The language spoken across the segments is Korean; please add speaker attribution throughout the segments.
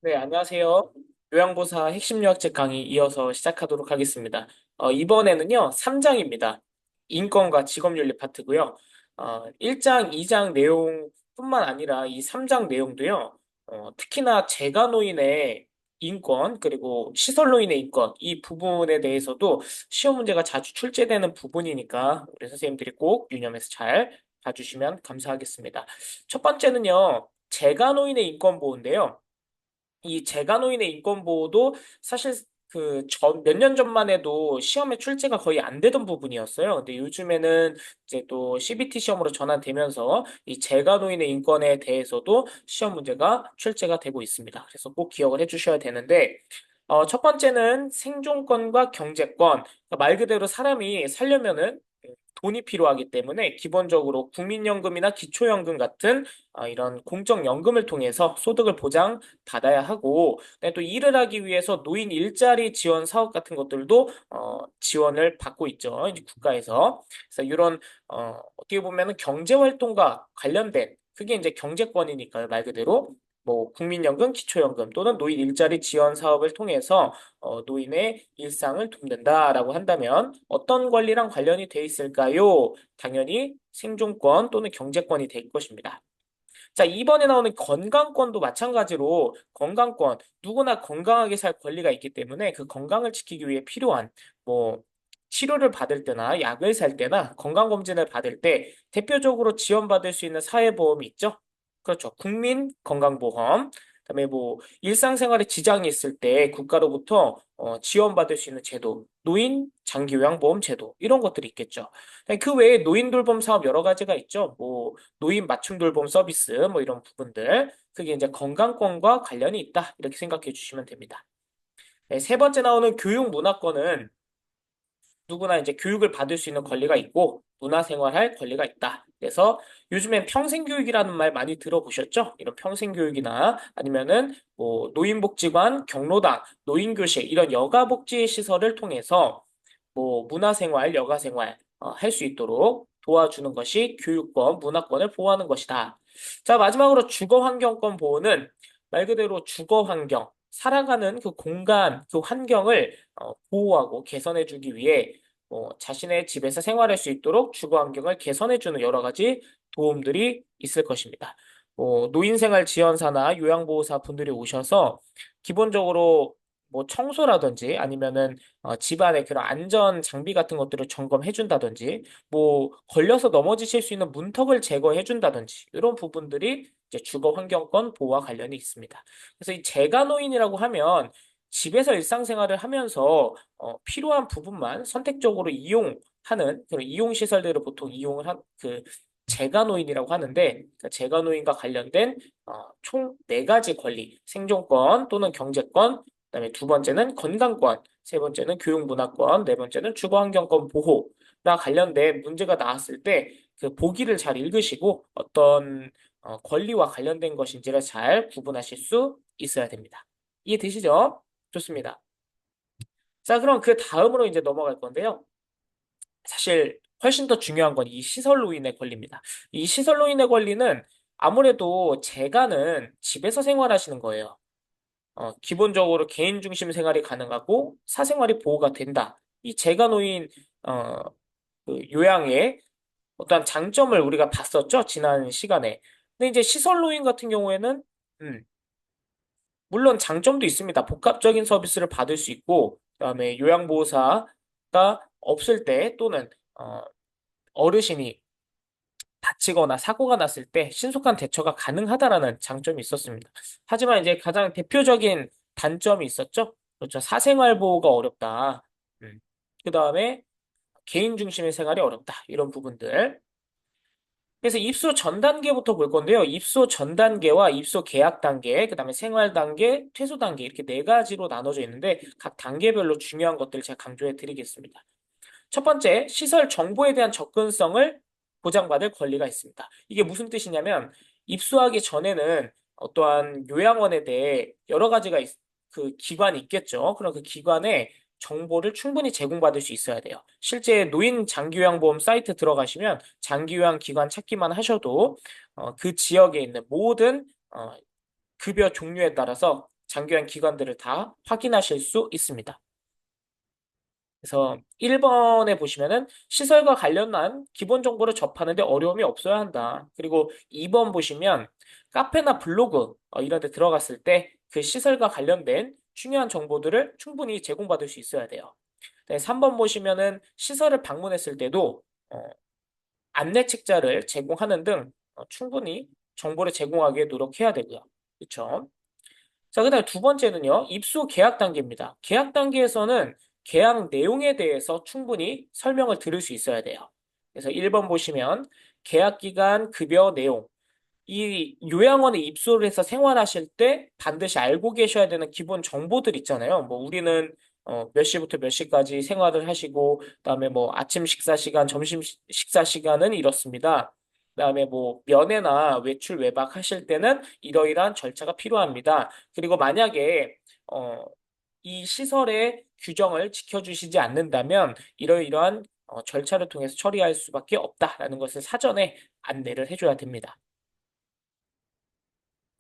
Speaker 1: 네, 안녕하세요. 요양보사 핵심 요약책 강의 이어서 시작하도록 하겠습니다. 이번에는요, 3장입니다. 인권과 직업윤리 파트고요. 1장, 2장 내용뿐만 아니라 이 3장 내용도요, 특히나 재가노인의 인권, 그리고 시설노인의 인권, 이 부분에 대해서도 시험 문제가 자주 출제되는 부분이니까 우리 선생님들이 꼭 유념해서 잘 봐주시면 감사하겠습니다. 첫 번째는요, 재가노인의 인권 보호인데요. 이 재가노인의 인권 보호도 사실 몇 년 전만 해도 시험에 출제가 거의 안 되던 부분이었어요. 근데 요즘에는 이제 또 CBT 시험으로 전환되면서 이 재가노인의 인권에 대해서도 시험 문제가 출제가 되고 있습니다. 그래서 꼭 기억을 해주셔야 되는데, 첫 번째는 생존권과 경제권. 그러니까 말 그대로 사람이 살려면은 돈이 필요하기 때문에 기본적으로 국민연금이나 기초연금 같은 이런 공적연금을 통해서 소득을 보장받아야 하고, 또 일을 하기 위해서 노인 일자리 지원 사업 같은 것들도 지원을 받고 있죠. 이제 국가에서. 그래서 이런 어떻게 보면은 경제활동과 관련된 그게 이제 경제권이니까요, 말 그대로. 뭐 국민연금, 기초연금 또는 노인 일자리 지원 사업을 통해서 노인의 일상을 돕는다라고 한다면 어떤 권리랑 관련이 돼 있을까요? 당연히 생존권 또는 경제권이 될 것입니다. 자, 이번에 나오는 건강권도 마찬가지로 건강권, 누구나 건강하게 살 권리가 있기 때문에 그 건강을 지키기 위해 필요한 뭐 치료를 받을 때나 약을 살 때나 건강검진을 받을 때 대표적으로 지원받을 수 있는 사회보험이 있죠. 그렇죠. 국민건강보험. 그다음에 뭐 일상생활에 지장이 있을 때 국가로부터 지원받을 수 있는 제도, 노인 장기요양보험 제도 이런 것들이 있겠죠. 그 외에 노인 돌봄 사업 여러 가지가 있죠. 뭐 노인 맞춤 돌봄 서비스 뭐 이런 부분들 그게 이제 건강권과 관련이 있다 이렇게 생각해 주시면 됩니다. 네, 세 번째 나오는 교육 문화권은 누구나 이제 교육을 받을 수 있는 권리가 있고 문화생활할 권리가 있다. 그래서 요즘엔 평생교육이라는 말 많이 들어보셨죠? 이런 평생교육이나 아니면은 뭐 노인복지관, 경로당, 노인교실 이런 여가복지 시설을 통해서 뭐 문화생활, 여가생활 할 수 있도록 도와주는 것이 교육권, 문화권을 보호하는 것이다. 자, 마지막으로 주거환경권 보호는 말 그대로 주거환경, 살아가는 그 공간, 그 환경을 보호하고 개선해주기 위해 자신의 집에서 생활할 수 있도록 주거환경을 개선해주는 여러 가지 도움들이 있을 것입니다. 노인생활 지원사나 요양보호사 분들이 오셔서 기본적으로 뭐 청소라든지 아니면은 집안의 그런 안전 장비 같은 것들을 점검해 준다든지 뭐 걸려서 넘어지실 수 있는 문턱을 제거해 준다든지 이런 부분들이 이제 주거 환경권 보호와 관련이 있습니다. 그래서 이 재가노인이라고 하면 집에서 일상생활을 하면서 필요한 부분만 선택적으로 이용하는 그런 이용 시설들을 보통 이용을 한 그 재가노인이라고 하는데 그 재가노인과 관련된 총 네 가지 권리, 생존권 또는 경제권 그다음에 두 번째는 건강권, 세 번째는 교육문화권, 네 번째는 주거환경권 보호랑 관련된 문제가 나왔을 때 그 보기를 잘 읽으시고 어떤 권리와 관련된 것인지를 잘 구분하실 수 있어야 됩니다. 이해되시죠? 좋습니다. 자, 그럼 그 다음으로 이제 넘어갈 건데요. 사실 훨씬 더 중요한 건 이 시설노인의 권리입니다. 이 시설노인의 권리는 아무래도 재가는 집에서 생활하시는 거예요. 기본적으로 개인 중심 생활이 가능하고 사생활이 보호가 된다. 이 재가노인 어, 그 요양의 어떠한 장점을 우리가 봤었죠, 지난 시간에. 근데 이제 시설노인 같은 경우에는 음, 물론 장점도 있습니다. 복합적인 서비스를 받을 수 있고, 그다음에 요양보호사가 없을 때 또는 어르신이 다치거나 사고가 났을 때 신속한 대처가 가능하다라는 장점이 있었습니다. 하지만 이제 가장 대표적인 단점이 있었죠. 그렇죠. 사생활 보호가 어렵다. 그 다음에 개인 중심의 생활이 어렵다. 이런 부분들. 그래서 입소 전 단계부터 볼 건데요. 입소 전 단계와 입소 계약 단계, 그 다음에 생활 단계, 퇴소 단계 이렇게 네 가지로 나눠져 있는데 각 단계별로 중요한 것들을 제가 강조해 드리겠습니다. 첫 번째, 시설 정보에 대한 접근성을 보장받을 권리가 있습니다. 이게 무슨 뜻이냐면 입소하기 전에는 어떠한 요양원에 대해 여러 가지가 그 기관이 있겠죠. 그럼 그 기관에 정보를 충분히 제공받을 수 있어야 돼요. 실제 노인 장기요양보험 사이트 들어가시면 장기요양 기관 찾기만 하셔도 그 지역에 있는 모든 급여 종류에 따라서 장기간 기관들을 다 확인하실 수 있습니다. 그래서 1번에 보시면은 시설과 관련한 기본 정보를 접하는데 어려움이 없어야 한다. 그리고 2번 보시면 카페나 블로그 이런 데 들어갔을 때 그 시설과 관련된 중요한 정보들을 충분히 제공받을 수 있어야 돼요. 네, 3번 보시면은 시설을 방문했을 때도 어, 안내 책자를 제공하는 등 충분히 정보를 제공하기에 노력해야 되고요. 그렇죠? 자, 그다음에 두 번째는요, 입소 계약 단계입니다. 계약 단계에서는 계약 내용에 대해서 충분히 설명을 들을 수 있어야 돼요. 그래서 1번 보시면 계약 기간, 급여 내용, 이 요양원에 입소를 해서 생활하실 때 반드시 알고 계셔야 되는 기본 정보들 있잖아요. 뭐 우리는 몇 시부터 몇 시까지 생활을 하시고, 그다음에 뭐 아침 식사 시간, 점심 식사 시간은 이렇습니다. 그다음에 뭐 면회나 외출 외박 하실 때는 이러이러한 절차가 필요합니다. 그리고 만약에 어, 이 시설의 규정을 지켜주시지 않는다면 이러이러한 절차를 통해서 처리할 수밖에 없다라는 것을 사전에 안내를 해줘야 됩니다.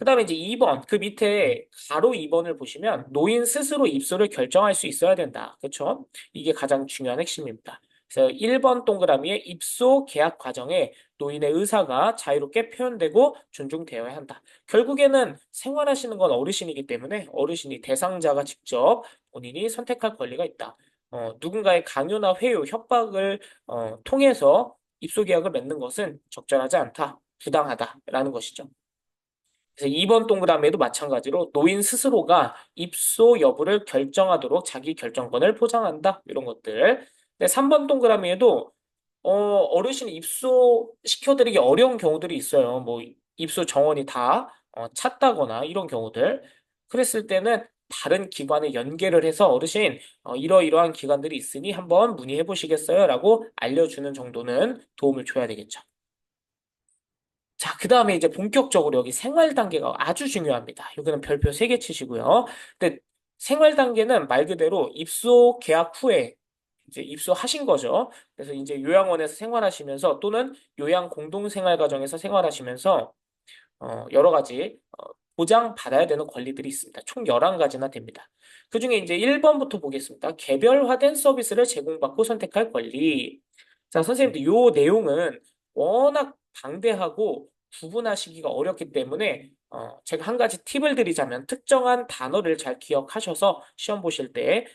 Speaker 1: 그다음에 이제 2번, 그 밑에 가로 2번을 보시면 노인 스스로 입소를 결정할 수 있어야 된다. 그렇죠? 이게 가장 중요한 핵심입니다. 그래서 1번 동그라미에 입소 계약 과정에 노인의 의사가 자유롭게 표현되고 존중되어야 한다. 결국에는 생활하시는 건 어르신이기 때문에 어르신이 대상자가 직접 본인이 선택할 권리가 있다. 누군가의 강요나 회유, 협박을 통해서 입소 계약을 맺는 것은 적절하지 않다, 부당하다라는 것이죠. 그래서 2번 동그라미에도 마찬가지로 노인 스스로가 입소 여부를 결정하도록 자기 결정권을 포장한다. 이런 것들. 근데 3번 동그라미에도 어르신이 입소 시켜드리기 어려운 경우들이 있어요. 뭐 입소 정원이 다 찼다거나 이런 경우들. 그랬을 때는 다른 기관에 연계를 해서 어르신 이러이러한 기관들이 있으니 한번 문의해 보시겠어요? 라고 알려주는 정도는 도움을 줘야 되겠죠. 자, 그 다음에 이제 본격적으로 여기 생활 단계가 아주 중요합니다. 여기는 별표 3개 치시고요. 근데 생활 단계는 말 그대로 입소 계약 후에 이제 입소하신 거죠. 그래서 이제 요양원에서 생활하시면서 또는 요양 공동생활가정에서 생활하시면서 여러 가지 보장받아야 되는 권리들이 있습니다. 총 11가지나 됩니다. 그중에 이제 1번부터 보겠습니다. 개별화된 서비스를 제공받고 선택할 권리. 자, 선생님들 요 내용은 워낙 방대하고 구분하시기가 어렵기 때문에 제가 한 가지 팁을 드리자면 특정한 단어를 잘 기억하셔서 시험 보실 때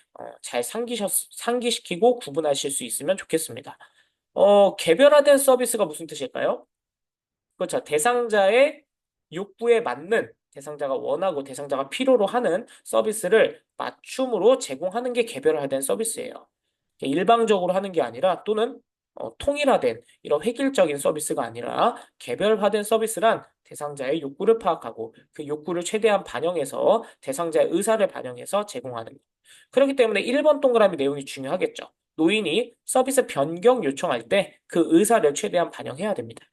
Speaker 1: 잘 상기시키고 구분하실 수 있으면 좋겠습니다. 개별화된 서비스가 무슨 뜻일까요? 그렇죠. 대상자의 욕구에 맞는 대상자가 원하고 대상자가 필요로 하는 서비스를 맞춤으로 제공하는 게 개별화된 서비스예요. 일방적으로 하는 게 아니라 또는 통일화된 이런 획일적인 서비스가 아니라 개별화된 서비스란 대상자의 욕구를 파악하고 그 욕구를 최대한 반영해서 대상자의 의사를 반영해서 제공하는 것. 그렇기 때문에 1번 동그라미 내용이 중요하겠죠. 노인이 서비스 변경 요청할 때 그 의사를 최대한 반영해야 됩니다.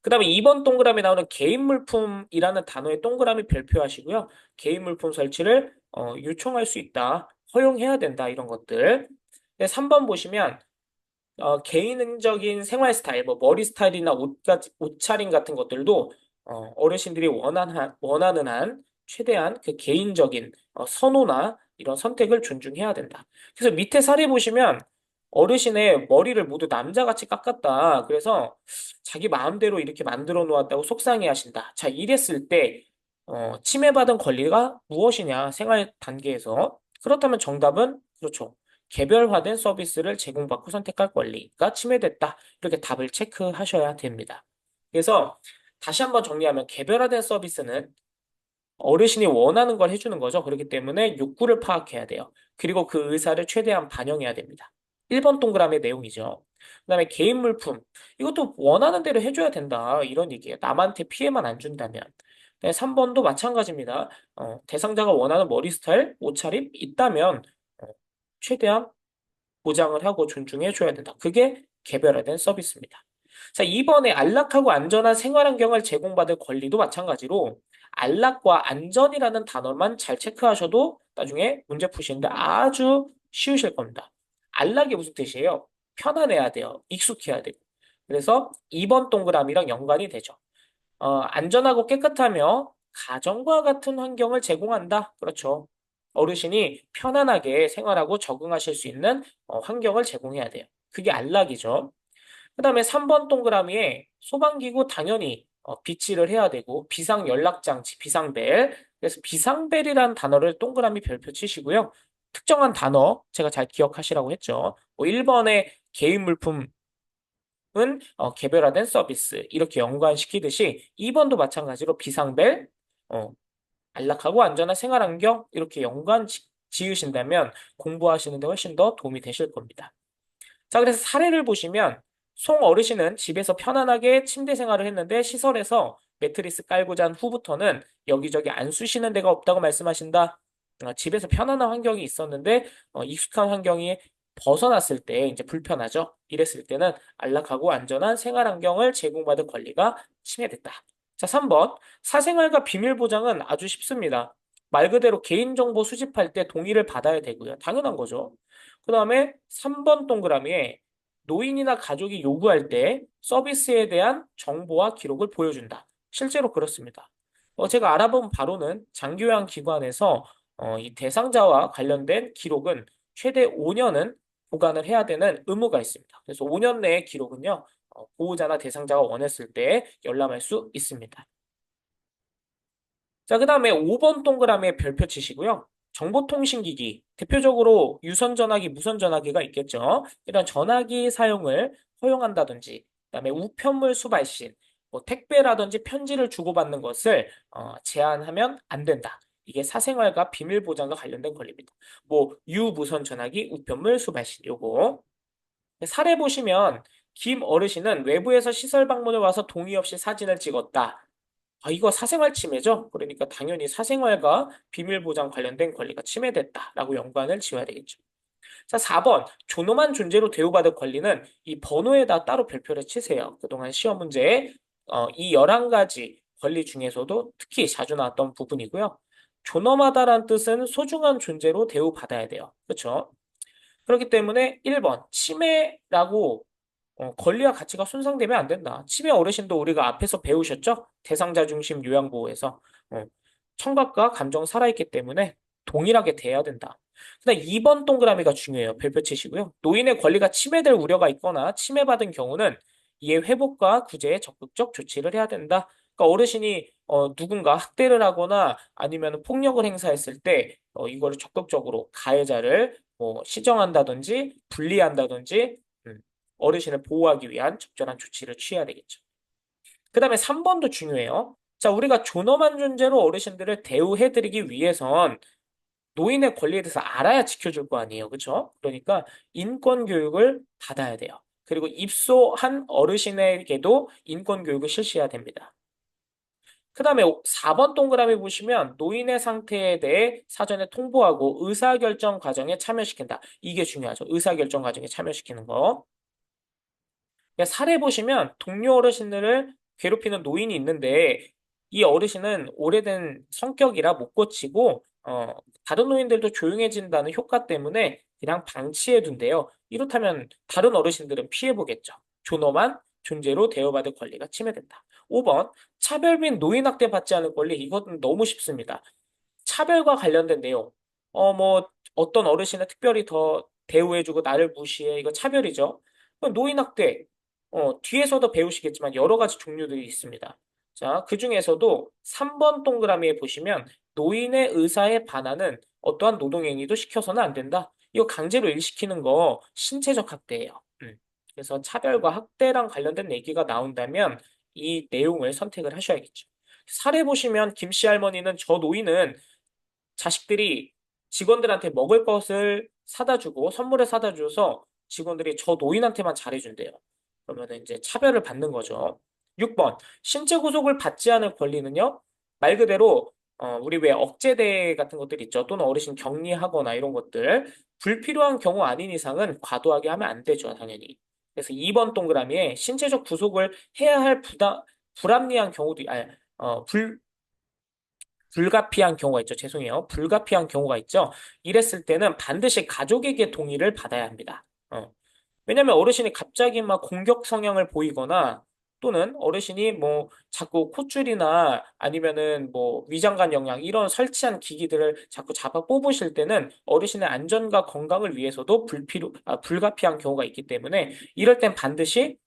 Speaker 1: 그 다음에 2번 동그라미 나오는 개인 물품이라는 단어의 동그라미 별표하시고요. 개인 물품 설치를 요청할 수 있다. 허용해야 된다. 이런 것들. 3번 보시면 개인적인 생활 스타일, 뭐 머리 스타일이나 옷차림 같은 것들도 어르신들이 원하는 한 최대한 그 개인적인 선호나 이런 선택을 존중해야 된다. 그래서 밑에 사례 보시면 어르신의 머리를 모두 남자같이 깎았다. 그래서 자기 마음대로 이렇게 만들어 놓았다고 속상해 하신다. 자, 이랬을 때 침해받은 권리가 무엇이냐, 생활 단계에서. 그렇다면 정답은 그렇죠. 개별화된 서비스를 제공받고 선택할 권리가 침해됐다. 이렇게 답을 체크하셔야 됩니다. 그래서 다시 한번 정리하면 개별화된 서비스는 어르신이 원하는 걸 해주는 거죠. 그렇기 때문에 욕구를 파악해야 돼요. 그리고 그 의사를 최대한 반영해야 됩니다. 1번 동그라미의 내용이죠. 그다음에 개인 물품. 이것도 원하는 대로 해줘야 된다. 이런 얘기예요. 남한테 피해만 안 준다면. 네, 3번도 마찬가지입니다. 대상자가 원하는 머리 스타일, 옷차림 있다면 어, 최대한 보장을 하고 존중해 줘야 된다. 그게 개별화된 서비스입니다. 자, 이번에 안락하고 안전한 생활 환경을 제공받을 권리도 마찬가지로 안락과 안전이라는 단어만 잘 체크하셔도 나중에 문제 푸시는데 아주 쉬우실 겁니다. 안락이 무슨 뜻이에요? 편안해야 돼요. 익숙해야 되고. 그래서 2번 동그라미랑 연관이 되죠. 안전하고 깨끗하며 가정과 같은 환경을 제공한다. 그렇죠. 어르신이 편안하게 생활하고 적응하실 수 있는 환경을 제공해야 돼요. 그게 안락이죠. 그다음에 3번 동그라미에 소방기구 당연히 비치를 해야 되고 비상연락장치, 비상벨. 그래서 비상벨이라는 단어를 동그라미 별표 치시고요. 특정한 단어 제가 잘 기억하시라고 했죠. 뭐 1번에 개인 물품은 개별화된 서비스 이렇게 연관시키듯이 2번도 마찬가지로 비상벨, 어, 안락하고 안전한 생활환경 이렇게 연관 지으신다면 공부하시는 데 훨씬 더 도움이 되실 겁니다. 자, 그래서 사례를 보시면 송 어르신은 집에서 편안하게 침대 생활을 했는데 시설에서 매트리스 깔고 잔 후부터는 여기저기 안 쑤시는 데가 없다고 말씀하신다. 집에서 편안한 환경이 있었는데 익숙한 환경이 벗어났을 때 이제 불편하죠. 이랬을 때는 안락하고 안전한 생활 환경을 제공받을 권리가 침해됐다. 자, 3번. 사생활과 비밀 보장은 아주 쉽습니다. 말 그대로 개인정보 수집할 때 동의를 받아야 되고요. 당연한 거죠. 그 다음에 3번 동그라미에 노인이나 가족이 요구할 때 서비스에 대한 정보와 기록을 보여준다. 실제로 그렇습니다. 제가 알아본 바로는 장교양 기관에서 이 대상자와 관련된 기록은 최대 5년은 보관을 해야 되는 의무가 있습니다. 그래서 5년 내의 기록은요, 보호자나 대상자가 원했을 때 열람할 수 있습니다. 자, 그 다음에 5번 동그라미에 별표 치시고요. 정보통신기기, 대표적으로 유선전화기, 무선전화기가 있겠죠. 이런 전화기 사용을 허용한다든지, 그다음에 우편물 수발신, 뭐 택배라든지 편지를 주고받는 것을 제한하면 안 된다. 이게 사생활과 비밀 보장과 관련된 권리입니다. 뭐 유무선 전화기, 우편물 수발신 요거. 사례 보시면 김 어르신은 외부에서 시설 방문을 와서 동의 없이 사진을 찍었다. 이거 사생활 침해죠? 그러니까 당연히 사생활과 비밀 보장 관련된 권리가 침해됐다라고 연관을 지어야 되겠죠. 자, 4번. 존엄한 존재로 대우받을 권리는 이 번호에다 따로 별표를 치세요. 그동안 시험 문제에 이 11가지 권리 중에서도 특히 자주 나왔던 부분이고요. 존엄하다란 뜻은 소중한 존재로 대우받아야 돼요. 그렇죠? 그렇기 때문에 1번 침해라고 권리와 가치가 손상되면 안 된다. 치매 어르신도 우리가 앞에서 배우셨죠? 대상자 중심 요양보호에서 어, 청각과 감정 살아있기 때문에 동일하게 대해야 된다. 그다음 2번 동그라미가 중요해요. 별표 치시고요. 노인의 권리가 침해될 우려가 있거나 침해받은 경우는 이에 회복과 구제에 적극적 조치를 해야 된다. 그러니까 어르신이 누군가 학대를 하거나 아니면 폭력을 행사했을 때 이거를 적극적으로 가해자를 시정한다든지 분리한다든지 어르신을 보호하기 위한 적절한 조치를 취해야 되겠죠. 그 다음에 3번도 중요해요. 자, 우리가 존엄한 존재로 어르신들을 대우해드리기 위해선 노인의 권리에 대해서 알아야 지켜줄 거 아니에요. 그렇죠? 그러니까 인권 교육을 받아야 돼요. 그리고 입소한 어르신에게도 인권 교육을 실시해야 됩니다. 그 다음에 4번 동그라미 보시면 노인의 상태에 대해 사전에 통보하고 의사결정 과정에 참여시킨다. 이게 중요하죠. 의사결정 과정에 참여시키는 거. 사례 보시면 동료 어르신들을 괴롭히는 노인이 있는데 이 어르신은 오래된 성격이라 못 고치고 다른 노인들도 조용해진다는 효과 때문에 그냥 방치해 둔대요. 이렇다면 다른 어르신들은 피해 보겠죠. 존엄한 존재로 대우받을 권리가 침해된다. 5번 차별 및 노인학대 받지 않을 권리 이것은 너무 쉽습니다. 차별과 관련된 내용. 뭐 어떤 어르신을 특별히 더 대우해주고 나를 무시해 이거 차별이죠. 노인학대 뒤에서도 배우시겠지만 여러 가지 종류들이 있습니다. 자, 그 중에서도 3번 동그라미에 보시면 노인의 의사에 반하는 어떠한 노동행위도 시켜서는 안 된다. 이거 강제로 일시키는 거 신체적 학대예요. 그래서 차별과 학대랑 관련된 얘기가 나온다면 이 내용을 선택을 하셔야겠죠. 사례 보시면 김씨 할머니는 저 노인은 자식들이 직원들한테 먹을 것을 사다 주고 선물을 사다 줘서 직원들이 저 노인한테만 잘해준대요. 그러면 이제 차별을 받는 거죠. 6번. 신체 구속을 받지 않을 권리는요. 말 그대로 우리 왜 억제대 같은 것들 있죠. 또는 어르신 격리하거나 이런 것들 불필요한 경우 아닌 이상은 과도하게 하면 안 되죠. 당연히. 그래서 2번 동그라미에 신체적 구속을 해야 할 불합리한 경우도 불가피한 경우가 있죠. 죄송해요. 불가피한 경우가 있죠. 이랬을 때는 반드시 가족에게 동의를 받아야 합니다. 왜냐면 어르신이 갑자기 막 공격 성향을 보이거나 또는 어르신이 뭐 자꾸 콧줄이나 아니면은 뭐 위장관 영양 이런 설치한 기기들을 자꾸 잡아 뽑으실 때는 어르신의 안전과 건강을 위해서도 불가피한 경우가 있기 때문에 이럴 땐 반드시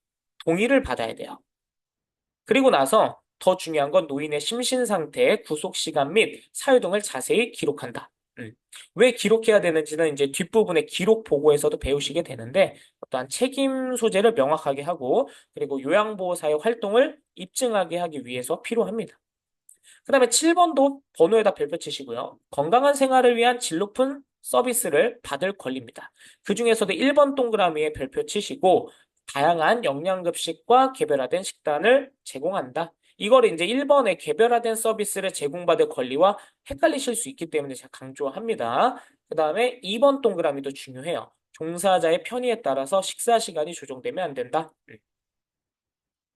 Speaker 1: 동의를 받아야 돼요. 그리고 나서 더 중요한 건 노인의 심신 상태, 구속 시간 및 사유 등을 자세히 기록한다. 음. 왜 기록해야 되는지는 이제 뒷부분의 기록 보고에서도 배우시게 되는데 어떠한 책임 소재를 명확하게 하고 그리고 요양보호사의 활동을 입증하게 하기 위해서 필요합니다. 그 다음에 7번도 번호에다 별표 치시고요. 건강한 생활을 위한 질 높은 서비스를 받을 권리입니다. 그 중에서도 1번 동그라미에 별표 치시고 다양한 영양급식과 개별화된 식단을 제공한다. 이걸 이제 1번에 개별화된 서비스를 제공받을 권리와 헷갈리실 수 있기 때문에 제가 강조합니다. 그 다음에 2번 동그라미도 중요해요. 종사자의 편의에 따라서 식사 시간이 조정되면 안 된다.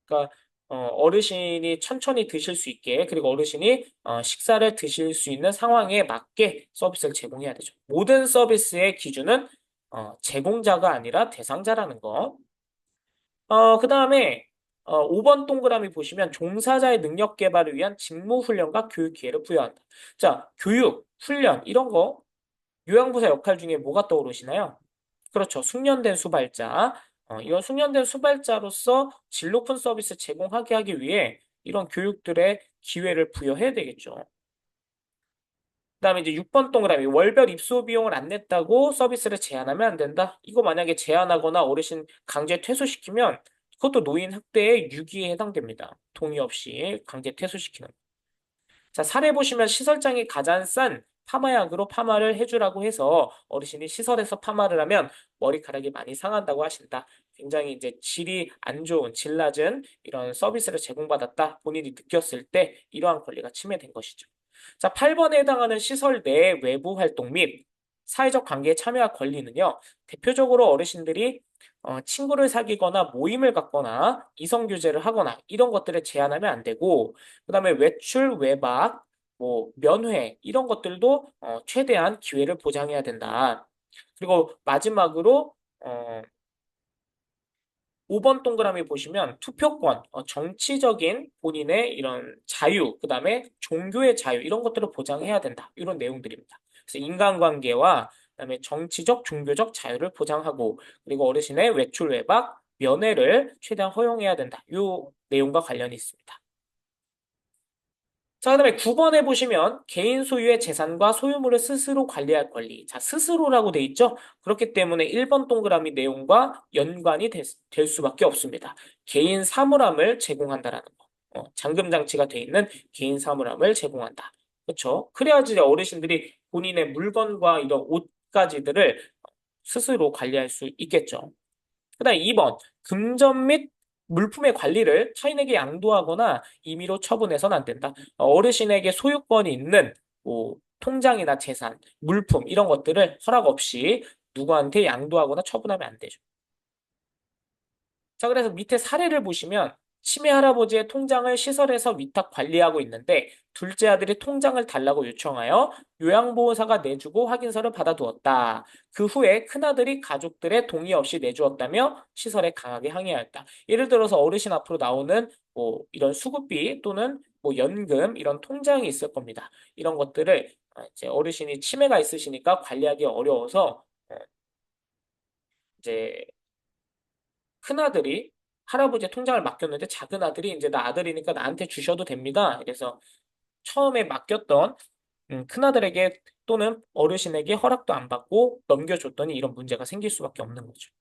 Speaker 1: 그러니까 어르신이 천천히 드실 수 있게 그리고 어르신이 식사를 드실 수 있는 상황에 맞게 서비스를 제공해야 되죠. 모든 서비스의 기준은 제공자가 아니라 대상자라는 거. 그다음에 5번 동그라미 보시면 종사자의 능력 개발을 위한 직무 훈련과 교육 기회를 부여한다. 자, 교육, 훈련 이런 거 요양부사 역할 중에 뭐가 떠오르시나요? 그렇죠. 숙련된 수발자. 이런 숙련된 수발자로서 질 높은 서비스 제공하게 하기 위해 이런 교육들의 기회를 부여해야 되겠죠. 그다음에 이제 6번 동그라미 월별 입소 비용을 안 냈다고 서비스를 제한하면 안 된다. 이거 만약에 제한하거나 어르신 강제 퇴소시키면 그것도 노인 학대의 유기에 해당됩니다. 동의 없이 강제 퇴소시키는. 자, 사례 보시면 시설장이 가장 싼 파마약으로 파마를 해주라고 해서 어르신이 시설에서 파마를 하면 머리카락이 많이 상한다고 하신다. 굉장히 이제 질이 안 좋은, 질 낮은 이런 서비스를 제공받았다. 본인이 느꼈을 때 이러한 권리가 침해된 것이죠. 자, 8번에 해당하는 시설 내 외부 활동 및 사회적 관계에 참여할 권리는요. 대표적으로 어르신들이 친구를 사귀거나 모임을 갖거나 이성교제를 하거나 이런 것들을 제한하면 안 되고 그다음에 외출, 외박, 뭐 면회 이런 것들도 최대한 기회를 보장해야 된다. 그리고 마지막으로 어, 5번 동그라미 보시면 투표권, 정치적인 본인의 이런 자유, 그다음에 종교의 자유 이런 것들을 보장해야 된다. 이런 내용들입니다. 그래서 인간관계와 그다음에 정치적, 종교적 자유를 보장하고 그리고 어르신의 외출, 외박, 면회를 최대한 허용해야 된다. 이 내용과 관련이 있습니다. 자, 그다음에 9번에 보시면 개인 소유의 재산과 소유물을 스스로 관리할 권리. 자, 스스로라고 돼 있죠? 그렇기 때문에 1번 동그라미 내용과 연관이 될 수밖에 없습니다. 개인 사물함을 제공한다라는 거. 잠금 장치가 돼 있는 개인 사물함을 제공한다. 그렇죠? 그래야지 이제 어르신들이 본인의 물건과 이런 옷가지들을 스스로 관리할 수 있겠죠. 그다음 2번 금전 및 물품의 관리를 타인에게 양도하거나 임의로 처분해서는 안 된다. 어르신에게 소유권이 있는 뭐 통장이나 재산, 물품 이런 것들을 허락 없이 누구한테 양도하거나 처분하면 안 되죠. 자, 그래서 밑에 사례를 보시면 치매 할아버지의 통장을 시설에서 위탁 관리하고 있는데 둘째 아들이 통장을 달라고 요청하여 요양보호사가 내주고 확인서를 받아두었다. 그 후에 큰아들이 가족들의 동의 없이 내주었다며 시설에 강하게 항의하였다. 예를 들어서 어르신 앞으로 나오는 뭐 이런 수급비 또는 뭐 연금 이런 통장이 있을 겁니다. 이런 것들을 이제 어르신이 치매가 있으시니까 관리하기 어려워서 이제 큰아들이 할아버지의 통장을 맡겼는데 작은 아들이 이제 나 아들이니까 나한테 주셔도 됩니다. 그래서 처음에 맡겼던 큰아들에게 또는 어르신에게 허락도 안 받고 넘겨줬더니 이런 문제가 생길 수밖에 없는 거죠.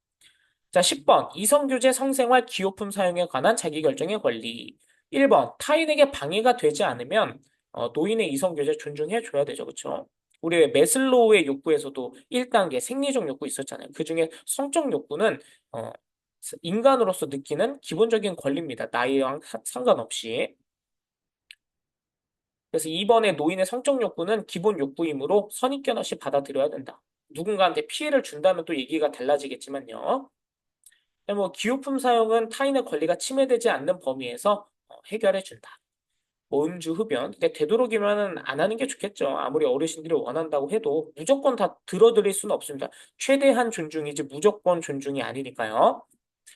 Speaker 1: 자, 10번 이성교제 성생활 기호품 사용에 관한 자기결정의 권리. 1번 타인에게 방해가 되지 않으면 노인의 이성교제 존중해 줘야 되죠. 그렇죠? 우리 메슬로우의 욕구에서도 1단계 생리적 욕구 있었잖아요. 그중에 성적 욕구는 어, 인간으로서 느끼는 기본적인 권리입니다. 나이랑 상관없이. 그래서 이번에 노인의 성적 욕구는 기본 욕구이므로 선입견 없이 받아들여야 된다. 누군가한테 피해를 준다면 또 얘기가 달라지겠지만요. 뭐 기호품 사용은 타인의 권리가 침해되지 않는 범위에서 해결해 준다. 뭐 음주, 흡연. 근데 되도록이면 안 하는 게 좋겠죠. 아무리 어르신들이 원한다고 해도 무조건 다 들어드릴 수는 없습니다. 최대한 존중이지 무조건 존중이 아니니까요.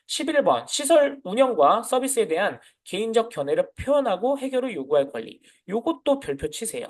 Speaker 1: 11번, 시설 운영과 서비스에 대한 개인적 견해를 표현하고 해결을 요구할 권리. 요것도 별표 치세요.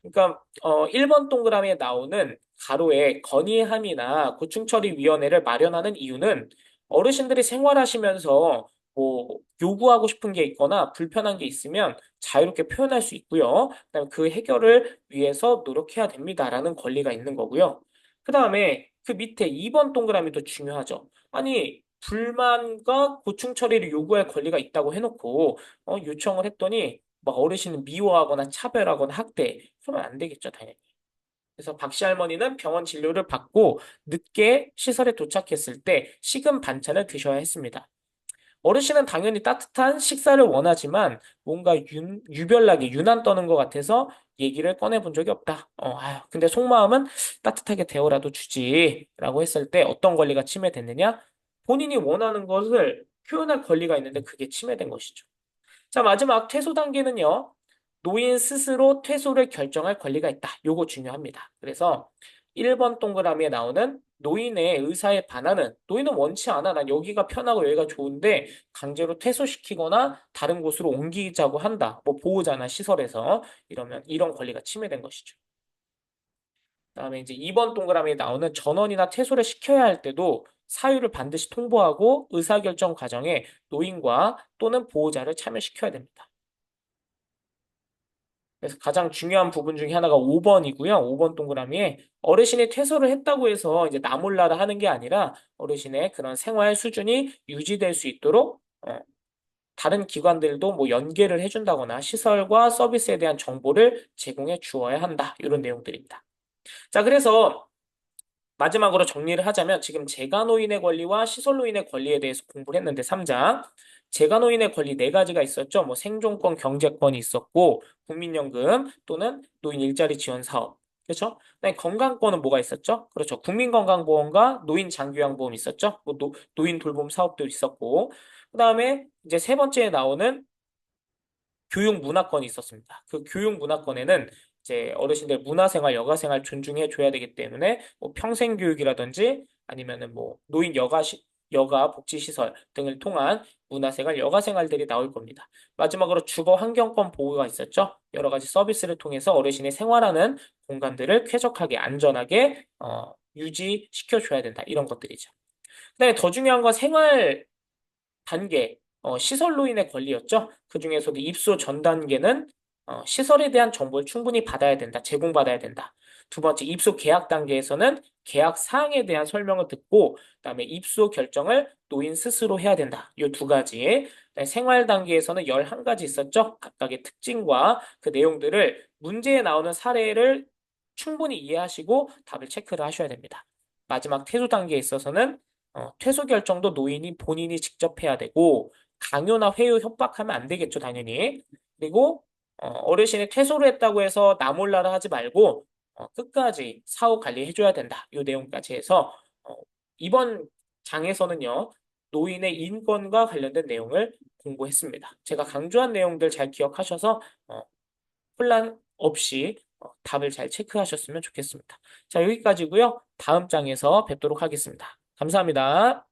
Speaker 1: 그러니까 1번 동그라미에 나오는 가로에 건의함이나 고충처리위원회를 마련하는 이유는 어르신들이 생활하시면서 뭐 요구하고 싶은 게 있거나 불편한 게 있으면 자유롭게 표현할 수 있고요. 그다음에 그 해결을 위해서 노력해야 됩니다라는 권리가 있는 거고요. 그다음에 그 밑에 2번 동그라미도 중요하죠. 아니 불만과 고충 처리를 요구할 권리가 있다고 해놓고 요청을 했더니 막 어르신을 미워하거나 차별하거나 학대, 그러면 안 되겠죠, 당연히. 그래서 박씨 할머니는 병원 진료를 받고 늦게 시설에 도착했을 때 식은 반찬을 드셔야 했습니다. 어르신은 당연히 따뜻한 식사를 원하지만 뭔가 유별나게 유난 떠는 것 같아서 얘기를 꺼내본 적이 없다. 아유, 근데 속마음은 따뜻하게 데워라도 주지라고 했을 때 어떤 권리가 침해됐느냐? 본인이 원하는 것을 표현할 권리가 있는데 그게 침해된 것이죠. 자, 마지막 퇴소 단계는요. 노인 스스로 퇴소를 결정할 권리가 있다. 요거 중요합니다. 그래서 1번 동그라미에 나오는 노인의 의사에 반하는 노인은 원치 않아. 난 여기가 편하고 여기가 좋은데 강제로 퇴소시키거나 다른 곳으로 옮기자고 한다. 뭐 보호자나 시설에서 이러면 이런 권리가 침해된 것이죠. 그다음에 이제 2번 동그라미에 나오는 전원이나 퇴소를 시켜야 할 때도 사유를 반드시 통보하고 의사결정 과정에 노인과 또는 보호자를 참여시켜야 됩니다. 그래서 가장 중요한 부분 중에 하나가 5번이고요. 5번 동그라미에 어르신이 퇴소를 했다고 해서 이제 나 몰라라 하는 게 아니라 어르신의 그런 생활 수준이 유지될 수 있도록 다른 기관들도 뭐 연계를 해준다거나 시설과 서비스에 대한 정보를 제공해 주어야 한다. 이런 내용들입니다. 자, 그래서 마지막으로 정리를 하자면 지금 재가노인의 권리와 시설노인의 권리에 대해서 공부를 했는데 3장 재가노인의 권리 네 가지가 있었죠. 뭐 생존권, 경제권이 있었고 국민연금 또는 노인 일자리 지원 사업. 그렇죠? 그다음에 건강권은 뭐가 있었죠? 그렇죠. 국민건강보험과 노인 장기요양보험 있었죠. 뭐 노인 돌봄 사업도 있었고 그다음에 이제 세 번째에 나오는 교육 문화권이 있었습니다. 그 교육 문화권에는 이제 어르신들 문화생활, 여가생활 존중해 줘야 되기 때문에 뭐 평생교육이라든지 아니면은 뭐 노인 여가 복지시설 등을 통한 문화생활, 여가생활들이 나올 겁니다. 마지막으로 주거 환경권 보호가 있었죠. 여러 가지 서비스를 통해서 어르신이 생활하는 공간들을 쾌적하게 안전하게 유지시켜 줘야 된다. 이런 것들이죠. 그다음에 더 중요한 건 생활 단계, 시설로인의 권리였죠. 그 중에서도 입소 전 단계는 시설에 대한 정보를 충분히 받아야 된다. 제공받아야 된다. 두 번째, 입소 계약 단계에서는 계약 사항에 대한 설명을 듣고, 그다음에 입소 결정을 노인 스스로 해야 된다. 이 두 가지. 생활 단계에서는 11가지 있었죠. 각각의 특징과 그 내용들을 문제에 나오는 사례를 충분히 이해하시고 답을 체크를 하셔야 됩니다. 마지막 퇴소 단계에 있어서는 퇴소 결정도 노인이 본인이 직접 해야 되고 강요나 회유 협박하면 안 되겠죠, 당연히. 그리고 어르신이 퇴소를 했다고 해서 나 몰라라 하지 말고 끝까지 사후 관리해줘야 된다. 이 내용까지 해서 이번 장에서는요 노인의 인권과 관련된 내용을 공부했습니다. 제가 강조한 내용들 잘 기억하셔서 혼란 없이 답을 잘 체크하셨으면 좋겠습니다. 자, 여기까지고요. 다음 장에서 뵙도록 하겠습니다. 감사합니다.